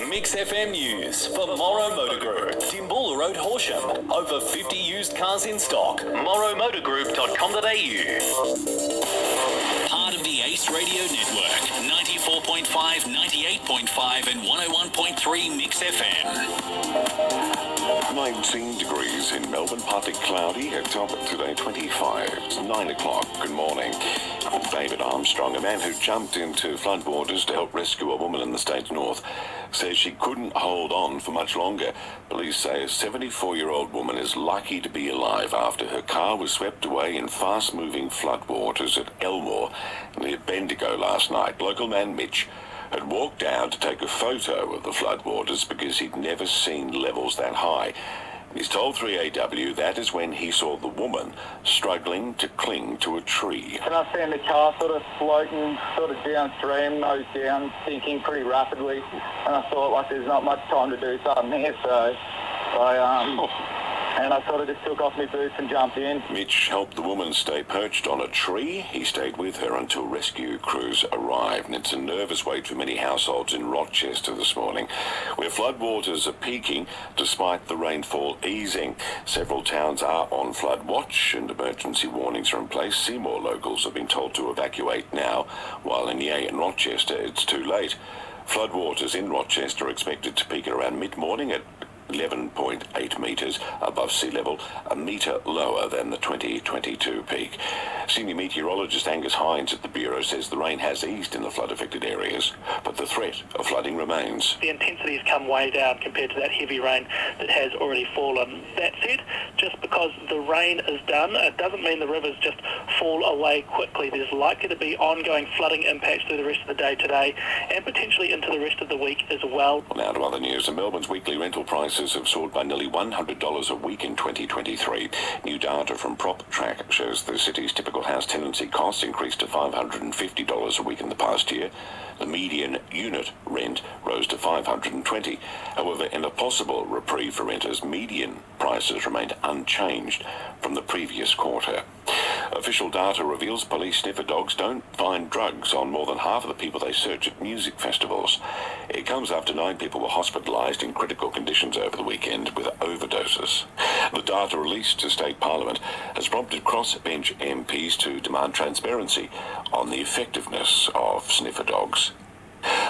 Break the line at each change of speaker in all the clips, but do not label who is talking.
Mix FM News for Morrow Motor Group. Dimboola Road, Horsham. Over 50 used cars in stock. morrowmotorgroup.com.au. Part of the Ace Radio Network. 94.5, 98.5 and 101.3 Mix FM.
19 degrees in Melbourne, partly cloudy. At top today, 25. It's 9 o'clock. Good morning. David Armstrong, a man who jumped into floodwaters to help rescue a woman in the state's north, says she couldn't hold on for much longer. Police say a 74-year-old woman is lucky to be alive after her car was swept away in fast-moving floodwaters at Elmore near Bendigo last night. Local man Mitch had walked down to take a photo of the floodwaters because he'd never seen levels that high. He's told 3AW that is when he saw the woman struggling to cling to a tree.
And I seen the car sort of floating sort of downstream, nose down, sinking pretty rapidly. And I thought, like, there's not much time to do something here, so and I sort of just took off my boots and jumped in.
Mitch helped the woman stay perched on a tree. He stayed with her until rescue crews arrived. And it's a nervous wait for many households in Rochester this morning, where floodwaters are peaking despite the rainfall easing. Several towns are on flood watch and emergency warnings are in place. Seymour locals have been told to evacuate now, while in Yea and Rochester it's too late. Floodwaters in Rochester are expected to peak at around mid-morning at 11.8 metres above sea level, a metre lower than the 2022 peak. Senior meteorologist Angus Hines at the Bureau says the rain has eased in the flood-affected areas, but the threat of flooding remains.
The intensity has come way down compared to that heavy rain that has already fallen. That said, just because the rain is done, it doesn't mean the rivers just fall away quickly. There's likely to be ongoing flooding impacts through the rest of the day today and potentially into the rest of the week as well.
Now to other news. Melbourne's weekly rental prices have soared by nearly $100 a week in 2023. New data from PropTrack shows the city's typical house tenancy costs increased to $550 a week in the past year. The median unit rent rose to $520. However, in a possible reprieve for renters, median prices remained unchanged from the previous quarter. Official data reveals police sniffer dogs don't find drugs on more than half of the people they search at music festivals. It comes after 9 people were hospitalised in critical conditions over the weekend with overdoses. The data released to State Parliament has prompted crossbench MPs to demand transparency on the effectiveness of sniffer dogs.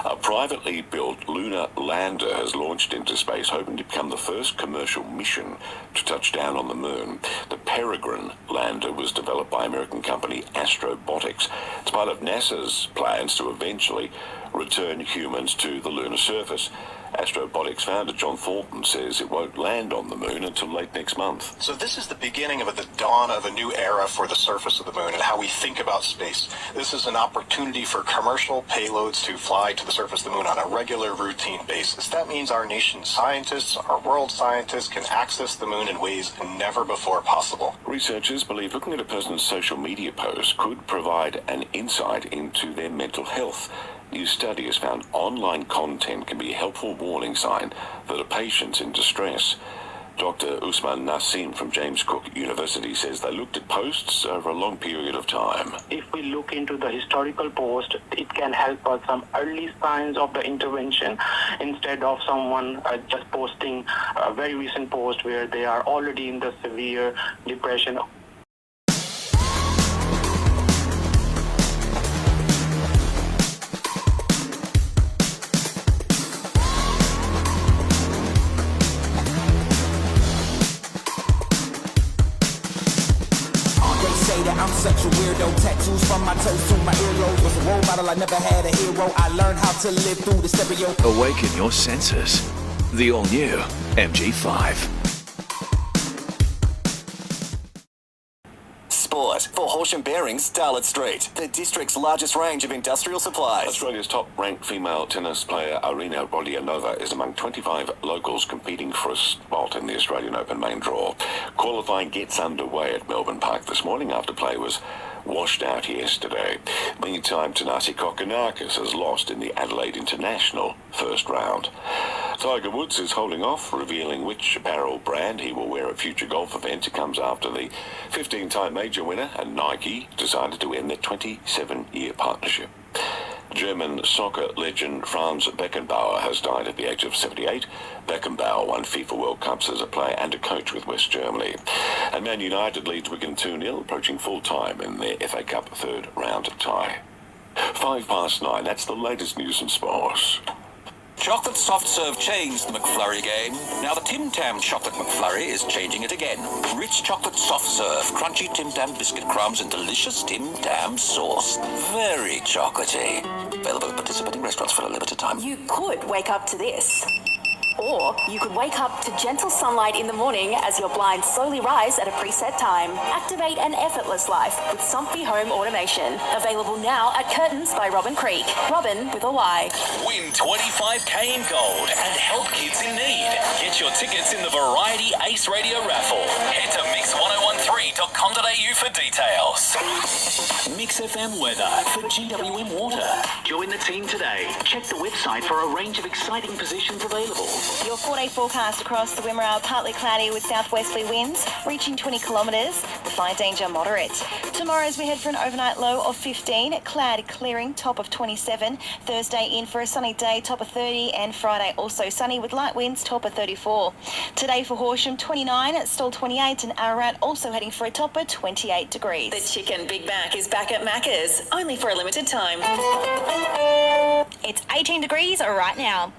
A privately built lunar lander has launched into space, hoping to become the first commercial mission to touch down on the moon. The Peregrine lander was developed by American company Astrobotics. It's part of NASA's plans to eventually return humans to the lunar surface. Astrobotics founder John Thornton says it won't land on the moon until late next month.
So this is the beginning of the dawn of a new era for the surface of the moon and how we think about space. This is an opportunity for commercial payloads to fly to the surface of the moon on a regular, routine basis. That means our nation's scientists, our world scientists, can access the moon in ways never before possible.
Researchers believe looking at a person's social media posts could provide an insight into their mental health. New study has found online content can be a helpful warning sign that a patient's in distress. Dr. Usman Nassim from James Cook University says they looked at posts over a long period of time.
If we look into the historical post, it can help us some early signs of the intervention instead of someone just posting a very recent post where they are already in the severe depression.
I'm such a weirdo, tattoos from my toes to my earlobes. Was a role model, I never had a hero. I learned how to live through the stereo.
Awaken your senses. The all-new MG5.
Sport for Horsham Bearings, Starlet Street, the district's largest range of industrial supplies.
Australia's top-ranked female tennis player Arina Rodionova is among 25 locals competing for a spot in the Australian Open main draw. Qualifying gets underway at Melbourne Park this morning after play was washed out yesterday. Meantime, Tanasi Kokonakis has lost in the Adelaide International first round. Tiger Woods is holding off, revealing which apparel brand he will wear at future golf events. It comes after the 15-time major winner and Nike decided to end their 27-year partnership. German soccer legend Franz Beckenbauer has died at the age of 78. Beckenbauer won FIFA World Cups as a player and a coach with West Germany. And Man United leads Wigan 2-0, approaching full time in their FA Cup third round tie. 9:05, that's the latest news and sports.
Chocolate soft serve changed the McFlurry game. Now the Tim Tam Chocolate McFlurry is changing it again. Rich chocolate soft serve, crunchy Tim Tam biscuit crumbs and delicious Tim Tam sauce. Very chocolatey. Available at participating restaurants for a limited time.
You could wake up to this. Or you could wake up to gentle sunlight in the morning as your blinds slowly rise at a preset time. Activate an effortless life with Somfy Home Automation. Available now at Curtains by Robin Creek. Robin with a Y.
Win 25k in gold and help kids in need. Get your tickets in the Variety Ace Radio raffle. Head to mix1013.com.au for details. Mix FM weather for GWM Water. Join the team today. Check the website for a range of exciting positions available.
Your 4-day forecast across the Wimmera, partly cloudy with southwesterly winds reaching 20 kilometres. The fire danger moderate. Tomorrow as we head for an overnight low of 15, cloud clearing, top of 27. Thursday in for a sunny day, top of 30, and Friday also sunny with light winds, top of 34. Today for Horsham, 29, Stawell 28, and Ararat also heading for a top of 28 degrees.
The Chicken Big Mac is back at Macca's, only for a limited time.
It's 18 degrees right now.